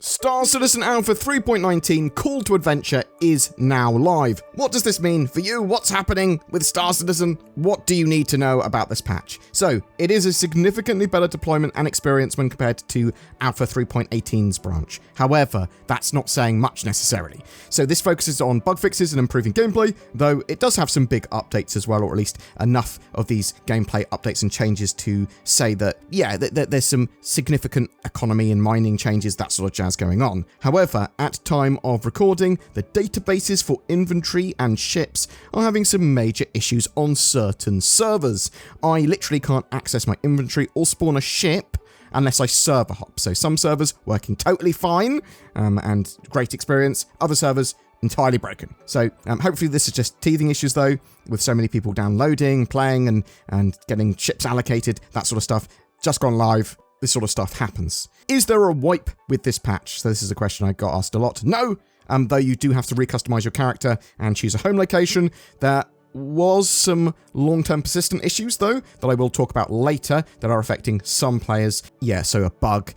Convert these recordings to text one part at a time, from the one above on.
Star Citizen Alpha 3.19 Call to Adventure is now live. What does this mean for you? What's happening with Star Citizen? What do you need to know about this patch? So, it is a significantly better deployment and experience when compared to Alpha 3.18's branch. However, that's not saying much necessarily. So this focuses on bug fixes and improving gameplay, though it does have some big updates as well, or at least enough of these gameplay updates and changes to say that, yeah, there's some significant economy and mining changes, that sort of jazz going on. However, at time of recording, the databases for inventory and ships are having some major issues on certain servers. I literally can't access my inventory or spawn a ship unless I server hop. So some servers working totally fine and great experience, other servers entirely broken. So hopefully this is just teething issues though, with so many people downloading, playing and getting ships allocated, that sort of stuff. Just gone live. This sort of stuff happens. Is there a wipe with this patch? So this is a question I got asked a lot. No, though you do have to recustomize your character and choose a home location. There was some long-term persistent issues though that I will talk about later that are affecting some players. Yeah, so a bug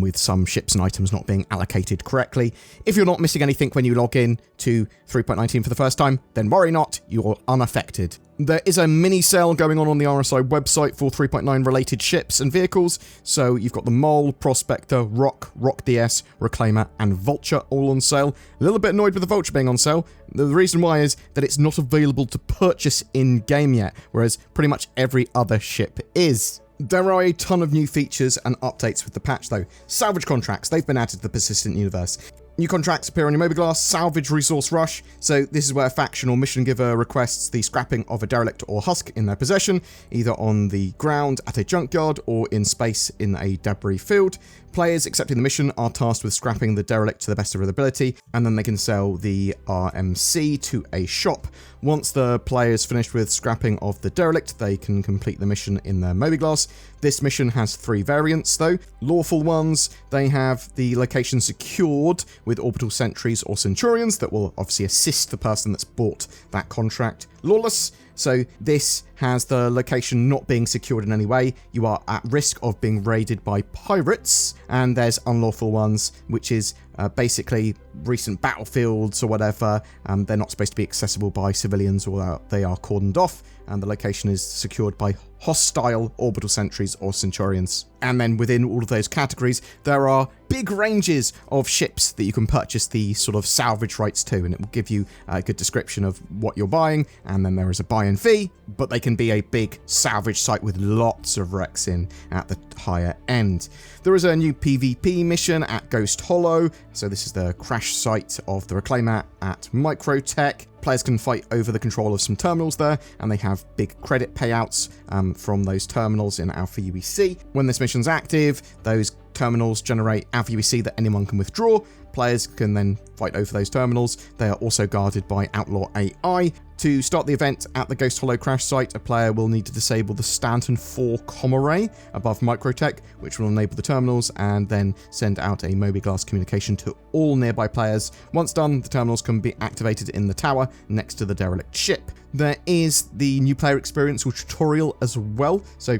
with some ships and items not being allocated correctly. If you're not missing anything when you log in to 3.19 for the first time, then worry not, you're unaffected. There is a mini sale going on the RSI website for 3.9 related ships and vehicles. So you've got the Mole, Prospector, Rock DS, Reclaimer, and Vulture all on sale. A little bit annoyed with the Vulture being on sale. The reason why is that it's not available to purchase in-game yet, whereas pretty much every other ship is. There are a ton of new features and updates with the patch though. Salvage contracts, they've been added to the persistent universe. New contracts appear on your Mobiglass, Salvage Resource Rush. So this is where a faction or mission giver requests the scrapping of a derelict or husk in their possession, either on the ground at a junkyard or in space in a debris field. Players accepting the mission are tasked with scrapping the derelict to the best of their ability, and then they can sell the RMC to a shop. Once the player is finished with scrapping of the derelict, they can complete the mission in their Mobiglass. This mission has 3 variants though. Lawful ones, they have the location secured with orbital sentries or centurions that will obviously assist the person that's bought that contract. Lawless, so this has the location not being secured in any way. You are at risk of being raided by pirates. And there's unlawful ones, which is basically recent battlefields or whatever. They're not supposed to be accessible by civilians, or they are cordoned off. And the location is secured by hostile orbital sentries or centurions. And then within all of those categories, there are big ranges of ships that you can purchase the sort of salvage rights to, and it will give you a good description of what you're buying. And then there is a buy-in fee, but they can be a big salvage site with lots of wrecks in at the higher end. There is a new PvP mission at Ghost Hollow. So this is the crash site of the Reclaimer at Microtech. Players can fight over the control of some terminals there, and they have big credit payouts from those terminals in Alpha UEC. When this mission's active, those terminals generate Alpha UEC that anyone can withdraw. Players can then fight over those terminals. They are also guarded by Outlaw AI. To start the event at the Ghost Hollow crash site, a player will need to disable the Stanton 4 comm array above Microtech, which will enable the terminals and then send out a Mobiglass communication to all nearby players. Once done, the terminals can be activated in the tower next to the derelict ship. There is the new player experience or tutorial as well. So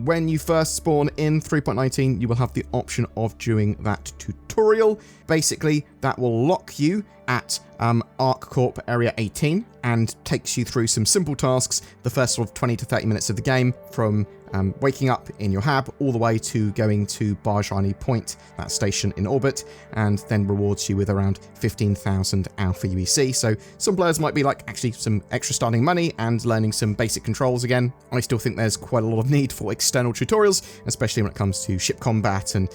when you first spawn in 3.19, you will have the option of doing that tutorial. Basically, that will lock you at ArcCorp Area 18 and takes you through some simple tasks, the first sort of 20 to 30 minutes of the game, from waking up in your hab all the way to going to Barjani Point, that station in orbit, and then rewards you with around 15,000 Alpha UEC. So some players might be like, actually some extra starting money and learning some basic controls again. I still think there's quite a lot of need for external tutorials, especially when it comes to ship combat and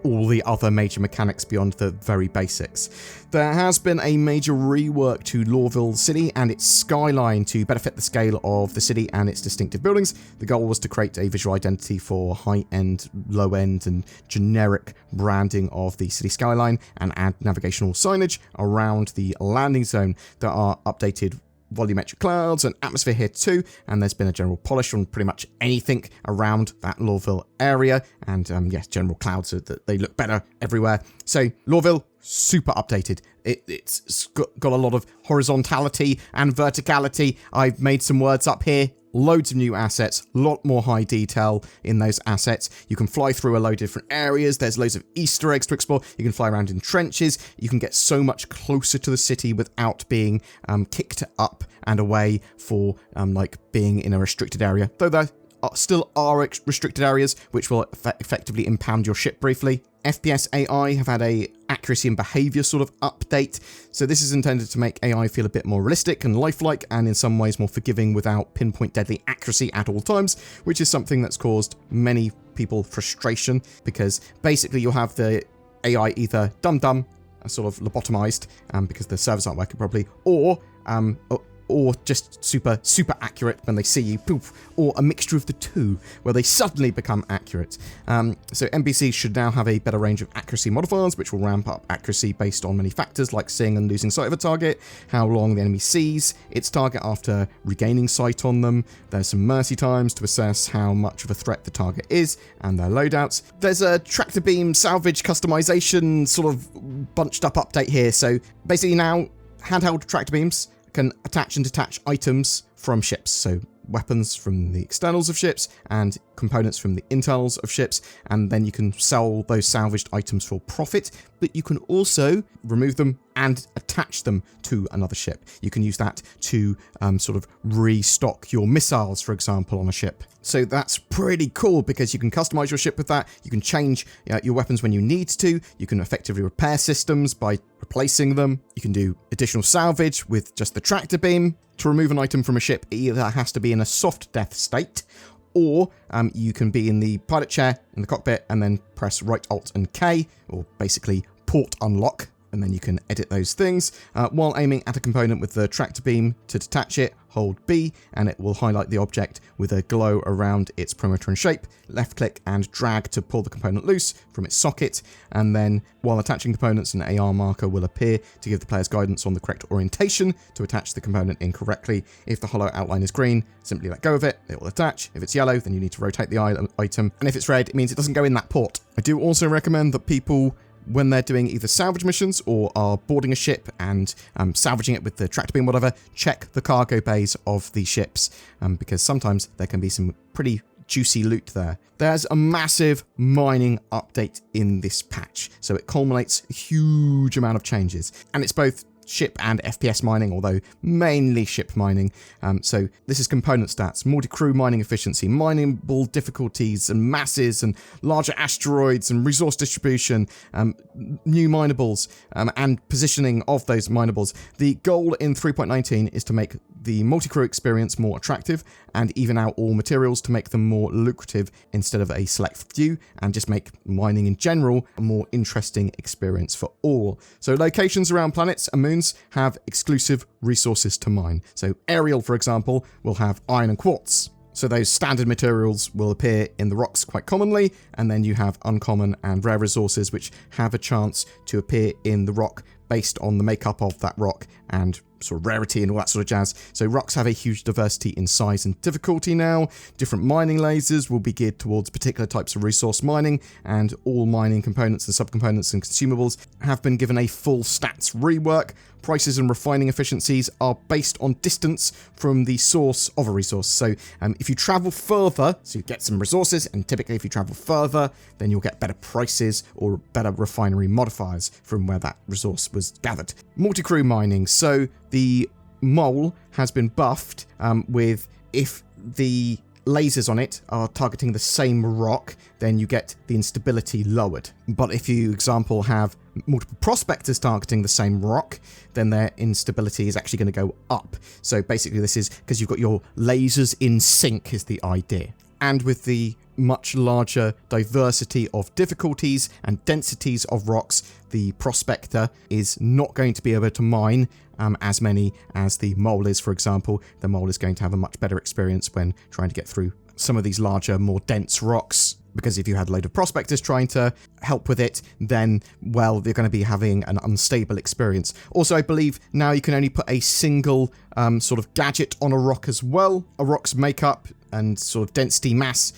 all the other major mechanics beyond the very basics. There has been a major rework to Lawville City and its skyline to better fit the scale of the city and its distinctive buildings. The goal was to create a visual identity for high-end, low-end, and generic branding of the city skyline and add navigational signage around the landing zone. There are updated volumetric clouds and atmosphere here too, and there's been a general polish on pretty much anything around that Lawville area, and yes, general clouds so that they look better everywhere. So Lawville, super updated. It's got a lot of horizontality and verticality. I've made some words up here. loads of new assets, a lot more high detail in those assets. You can fly through a load of different areas. There's loads of Easter eggs to explore. You can fly around in trenches. You can get so much closer to the city without being kicked up and away for like being in a restricted area. Though there still are restricted areas which will effectively impound your ship briefly. FPS AI have had a accuracy and behavior sort of update. So this is intended to make AI feel a bit more realistic and lifelike, and in some ways more forgiving without pinpoint deadly accuracy at all times, which is something that's caused many people frustration, because basically you'll have the AI either dumb, sort of lobotomized, because the servers aren't working properly, or just super accurate when they see you, poof, or a mixture of the two, where they suddenly become accurate. So NPCs should now have a better range of accuracy modifiers, which will ramp up accuracy based on many factors, like seeing and losing sight of a target, how long the enemy sees its target after regaining sight on them. There's some mercy times to assess how much of a threat the target is, and their loadouts. There's a tractor beam salvage customization sort of bunched up update here. So basically now, handheld tractor beams can attach and detach items from ships, so weapons from the externals of ships and components from the internals of ships, and then you can sell those salvaged items for profit, but you can also remove them and attach them to another ship. You can use that to sort of restock your missiles, for example, on a ship. So that's pretty cool because you can customize your ship with that. You can change your weapons when you need to. You can effectively repair systems by replacing them. You can do additional salvage with just the tractor beam. To remove an item from a ship, it either has to be in a soft death state, or you can be in the pilot chair in the cockpit and then press right Alt and K, or basically port unlock, and then you can edit those things. While aiming at a component with the tractor beam, to detach it, hold B, and it will highlight the object with a glow around its perimeter and shape. Left click and drag to pull the component loose from its socket, and then while attaching components, an AR marker will appear to give the players guidance on the correct orientation to attach the component incorrectly. If the hollow outline is green, simply let go of it, it will attach. If it's yellow, then you need to rotate the item, and if it's red, it means it doesn't go in that port. I do also recommend that people, when they're doing either salvage missions or are boarding a ship and salvaging it with the tractor beam, whatever, check the cargo bays of the ships, because sometimes there can be some pretty juicy loot there. There's a massive mining update in this patch, so it culminates a huge amount of changes, and it's both ship and FPS mining, although mainly ship mining. So this is component stats, multi-crew mining efficiency, mineable difficulties and masses and larger asteroids and resource distribution, new minables, and positioning of those minables. The goal in 3.19 is to make the multi-crew experience more attractive and even out all materials to make them more lucrative instead of a select few, and just make mining in general a more interesting experience for all. So locations around planets and moons have exclusive resources to mine. So Ariel, for example, will have iron and quartz. So those standard materials will appear in the rocks quite commonly, and then you have uncommon and rare resources which have a chance to appear in the rock based on the makeup of that rock and sort of rarity and all that sort of jazz. So rocks have a huge diversity in size and difficulty now. Different mining lasers will be geared towards particular types of resource mining, and all mining components and subcomponents and consumables have been given a full stats rework. Prices and refining efficiencies are based on distance from the source of a resource. So if you travel further, so you get some resources, and typically if you travel further, then you'll get better prices or better refinery modifiers from where that resource was gathered. Multi-crew mining. So the mole has been buffed with, if the lasers on it are targeting the same rock, then you get the instability lowered. But if you, example, have multiple prospectors targeting the same rock, then their instability is actually going to go up. So basically this is because you've got your lasers in sync is the idea. And with the much larger diversity of difficulties and densities of rocks, the prospector is not going to be able to mine as many as the mole is, for example. The mole is going to have a much better experience when trying to get through some of these larger, more dense rocks, because if you had a load of prospectors trying to help with it, then, well, they're going to be having an unstable experience. Also, I believe now you can only put a single sort of gadget on a rock as well. A rock's makeup and sort of density mass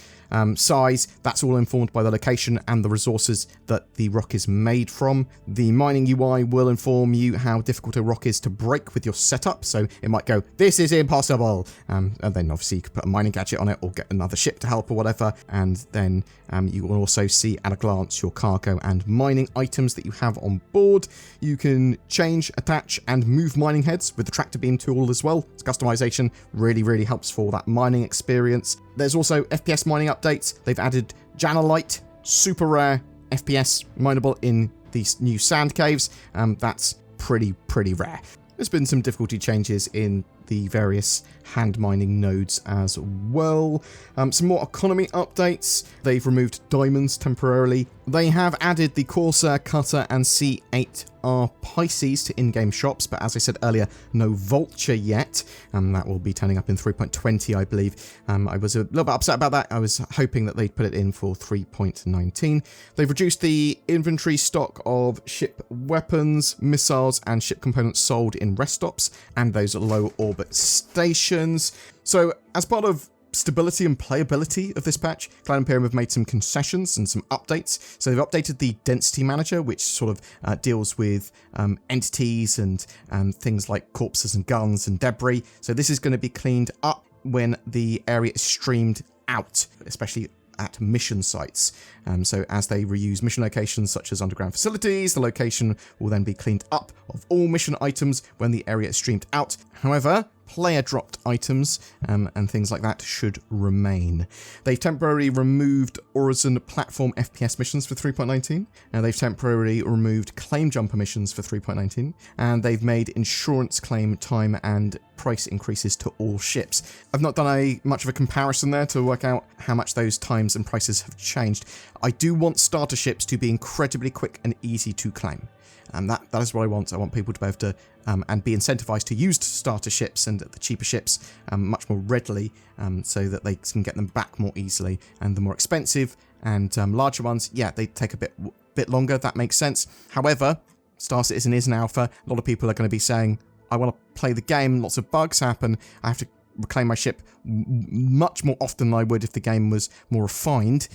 size, that's all informed by the location and the resources that the rock is made from. The mining UI will inform you how difficult a rock is to break with your setup, so it might go, this is impossible, and then obviously you could put a mining gadget on it or get another ship to help or whatever, and then you will also see at a glance your cargo and mining items that you have on board. You can change, attach, and move mining heads with the tractor beam tool as well. It's customization, really helps for that mining experience. There's also FPS mining updates. They've added Janolite, super rare FPS mineable in these new sand caves. That's pretty rare. There's been some difficulty changes in the various hand mining nodes as well. Some more economy updates. They've removed diamonds temporarily. They have added the Corsair Cutter and C8R Pisces to in-game shops, but as I said earlier, no Vulture yet. That will be turning up in 3.20, I believe. I was a little bit upset about that. I was hoping that they'd put it in for 3.19. They've reduced the inventory stock of ship weapons, missiles, and ship components sold in rest stops and those low orbit stations. So as part of stability and playability of this patch, Cloud Imperium have made some concessions and some updates. So they've updated the density manager, which sort of deals with entities and things like corpses and guns and debris. So this is going to be cleaned up when the area is streamed out, especially at mission sites. So as they reuse mission locations such as underground facilities, the location will then be cleaned up of all mission items when the area is streamed out. However, player dropped items and things like that should remain. They've temporarily removed Horizon platform FPS missions for 3.19, and they've temporarily removed claim jumper missions for 3.19, and they've made insurance claim time and price increases to all ships. I've not done much of a comparison there to work out how much those times and prices have changed. I do want starter ships to be incredibly quick and easy to claim. That is what I want. I want people to be able to and be incentivized to use starter ships and the cheaper ships much more readily, so that they can get them back more easily. And the more expensive and larger ones, yeah, they take a bit longer. That makes sense. However, Star Citizen is an alpha. A lot of people are going to be saying, I want to play the game. Lots of bugs happen. I have to reclaim my ship much more often than I would if the game was more refined.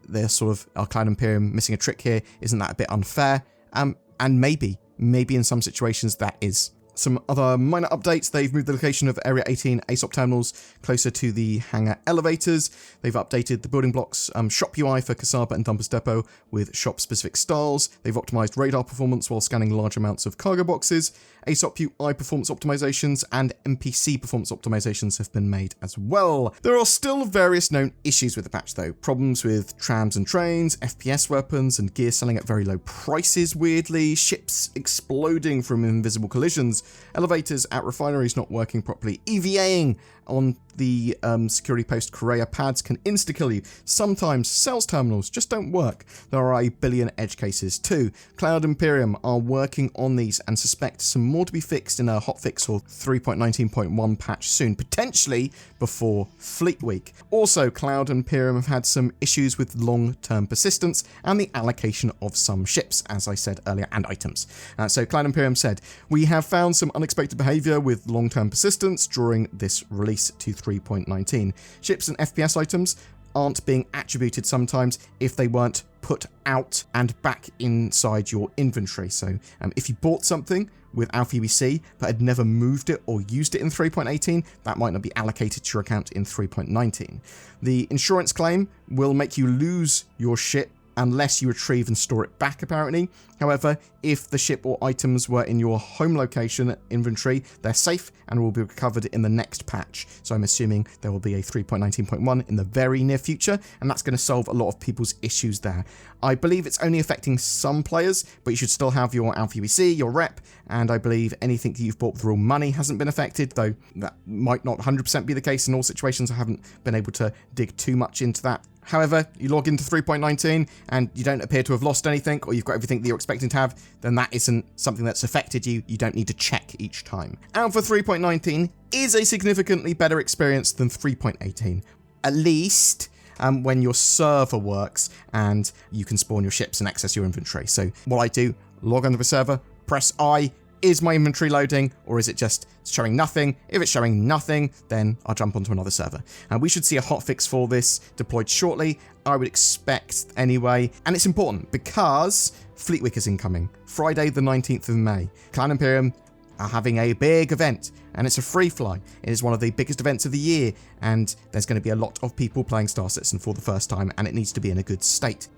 They're sort of, our Cloud Imperium missing a trick here. Isn't that a bit unfair? And maybe in some situations that is. Some other minor updates. They've moved the location of Area 18 ASOP terminals closer to the hangar elevators. They've updated the building blocks shop UI for Kasaba and Dumpers Depot with shop-specific styles. They've optimized radar performance while scanning large amounts of cargo boxes. ASOP UI performance optimizations and NPC performance optimizations have been made as well. There are still various known issues with the patch though. Problems with trams and trains, FPS weapons, and gear selling at very low prices weirdly, ships exploding from invisible collisions, elevators at refineries not working properly, EVAing on the security post Correa pads can insta-kill you. Sometimes sales terminals just don't work. There are a billion edge cases too. Cloud Imperium are working on these and suspect some more to be fixed in a hotfix or 3.19.1 patch soon, potentially before Fleet Week. Also, Cloud Imperium have had some issues with long-term persistence and the allocation of some ships, as I said earlier, and items. So Cloud Imperium said, we have found some unexpected behavior with long-term persistence during this release to 3.19. Ships and FPS items aren't being attributed sometimes if they weren't put out and back inside your inventory. So if you bought something with Alpha UBC but had never moved it or used it in 3.18, that might not be allocated to your account in 3.19. The insurance claim will make you lose your ship unless you retrieve and store it back, apparently. However, if the ship or items were in your home location inventory, they're safe and will be recovered in the next patch. So I'm assuming there will be a 3.19.1 in the very near future, and that's going to solve a lot of people's issues there. I believe it's only affecting some players, but you should still have your Alpha UBC, your rep, and I believe anything that you've bought with real money hasn't been affected, though that might not 100% be the case in all situations. I haven't been able to dig too much into that. However, you log into 3.19 and you don't appear to have lost anything, or you've got everything that you're expecting to have, then that isn't something that's affected you. You don't need to check each time. Alpha 3.19 is a significantly better experience than 3.18, at least when your server works and you can spawn your ships and access your inventory. So what I do, log onto the server, press I, is my inventory loading, or is it just showing nothing? If it's showing nothing, then I'll jump onto another server. And we should see a hotfix for this deployed shortly, I would expect anyway. And it's important because Fleet Week is incoming, Friday the 19th of May. Cloud Imperium are having a big event, and it's a free fly. It is one of the biggest events of the year, and there's going to be a lot of people playing Star Citizen for the first time, and it needs to be in a good state.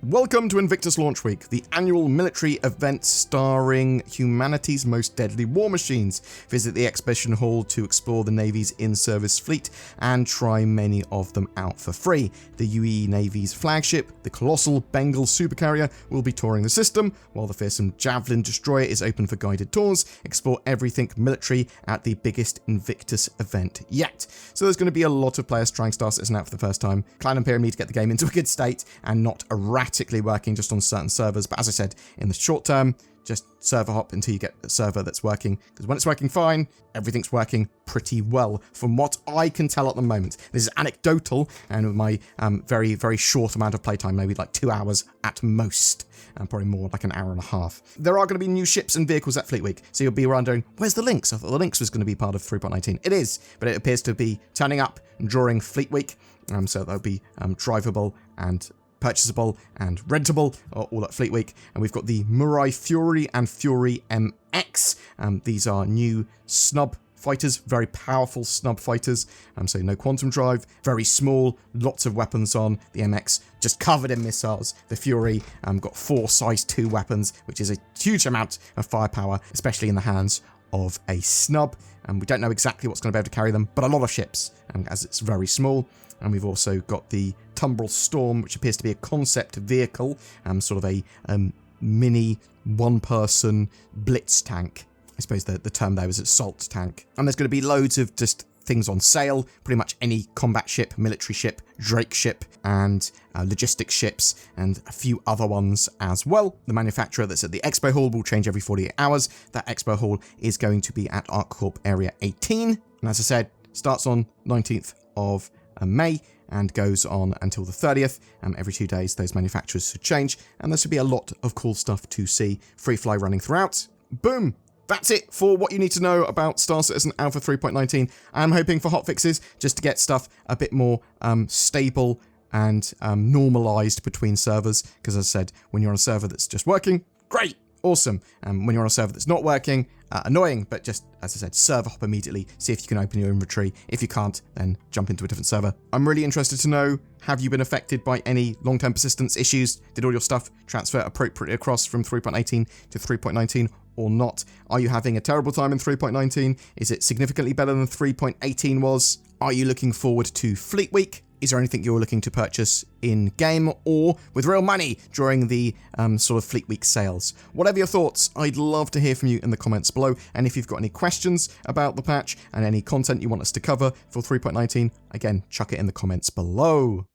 Welcome to Invictus Launch Week, the annual military event starring humanity's most deadly war machines. Visit the exhibition hall to explore the Navy's in-service fleet and try many of them out for free. The UE Navy's flagship, the colossal Bengal supercarrier, will be touring the system, while the fearsome Javelin destroyer is open for guided tours. Explore everything military at the biggest Invictus event yet. So there's going to be a lot of players trying Star Citizen out for the first time. Cloud Imperium need to get the game into a good state and not erratically working just on certain servers, but as I said, in the short term, just server hop until you get a server that's working, because when it's working fine, everything's working pretty well from what I can tell at the moment. This is anecdotal, and with my very, very short amount of playtime, maybe like 2 hours at most, and probably more like an hour and a half. There are going to be new ships and vehicles at Fleet Week, so you'll be wondering, where's the Lynx? I thought the Lynx was going to be part of 3.19. It is, but it appears to be turning up during Fleet Week, so they'll be drivable and purchasable and rentable all at Fleet Week. And we've got the Murai Fury and Fury MX. These are new snub fighters, very powerful snub fighters. So no quantum drive, very small, lots of weapons on. The MX just covered in missiles. The Fury got 4 size 2 weapons, which is a huge amount of firepower, especially in the hands of a snub. And we don't know exactly what's going to be able to carry them, but a lot of ships, as it's very small. And we've also got the Tumbrel Storm, which appears to be a concept vehicle, sort of a mini one-person blitz tank. I suppose the term there was assault tank. And there's going to be loads of just things on sale, pretty much any combat ship, military ship, Drake ship, and logistics ships, and a few other ones as well. The manufacturer that's at the Expo Hall will change every 48 hours. That Expo Hall is going to be at ArcCorp Area 18. And as I said, starts on 19th of May and goes on until the 30th. Every 2 days, those manufacturers should change, and there should be a lot of cool stuff to see. Free fly running throughout. Boom! That's it for what you need to know about Star Citizen Alpha 3.19. I'm hoping for hotfixes just to get stuff a bit more stable and normalized between servers, because as I said, when you're on a server that's just working, great! Awesome. When you're on a server that's not working, annoying, but just, as I said, server hop immediately, see if you can open your inventory. If you can't, then jump into a different server. I'm really interested to know, have you been affected by any long-term persistence issues? Did all your stuff transfer appropriately across from 3.18 to 3.19 or not? Are you having a terrible time in 3.19? Is it significantly better than 3.18 was? Are you looking forward to Fleet Week? Is there anything you're looking to purchase in-game or with real money during the sort of Fleet Week sales? Whatever your thoughts, I'd love to hear from you in the comments below. And if you've got any questions about the patch and any content you want us to cover for 3.19, again, chuck it in the comments below.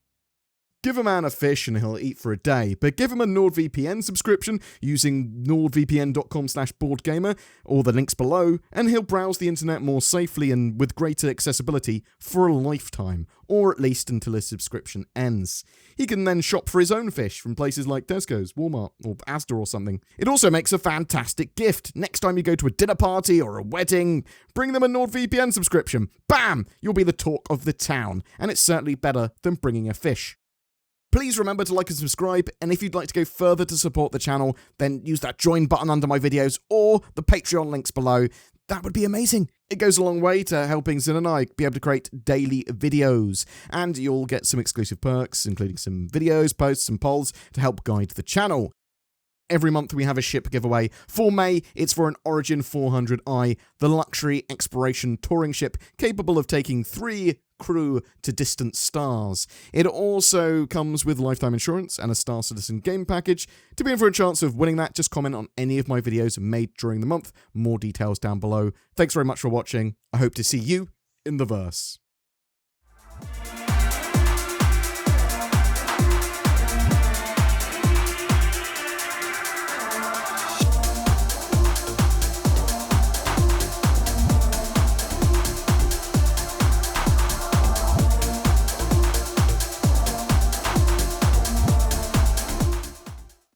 Give a man a fish and he'll eat for a day, but give him a NordVPN subscription using nordvpn.com/BoredGamer or the links below, and he'll browse the internet more safely and with greater accessibility for a lifetime, or at least until his subscription ends. He can then shop for his own fish from places like Tesco's, Walmart, or Asda or something. It also makes a fantastic gift. Next time you go to a dinner party or a wedding, bring them a NordVPN subscription. Bam! You'll be the talk of the town, and it's certainly better than bringing a fish. Please remember to like and subscribe, and if you'd like to go further to support the channel, then use that join button under my videos or the Patreon links below. That would be amazing. It goes a long way to helping Zin and I be able to create daily videos, and you'll get some exclusive perks, including some videos, posts, and polls to help guide the channel. Every month we have a ship giveaway. For May, it's for an Origin 400i, the luxury exploration touring ship capable of taking 3 crew to distant stars. It also comes with lifetime insurance and a Star Citizen game package. To be in for a chance of winning that, just comment on any of my videos made during the month. More details down below. Thanks very much for watching. I hope to see you in the verse.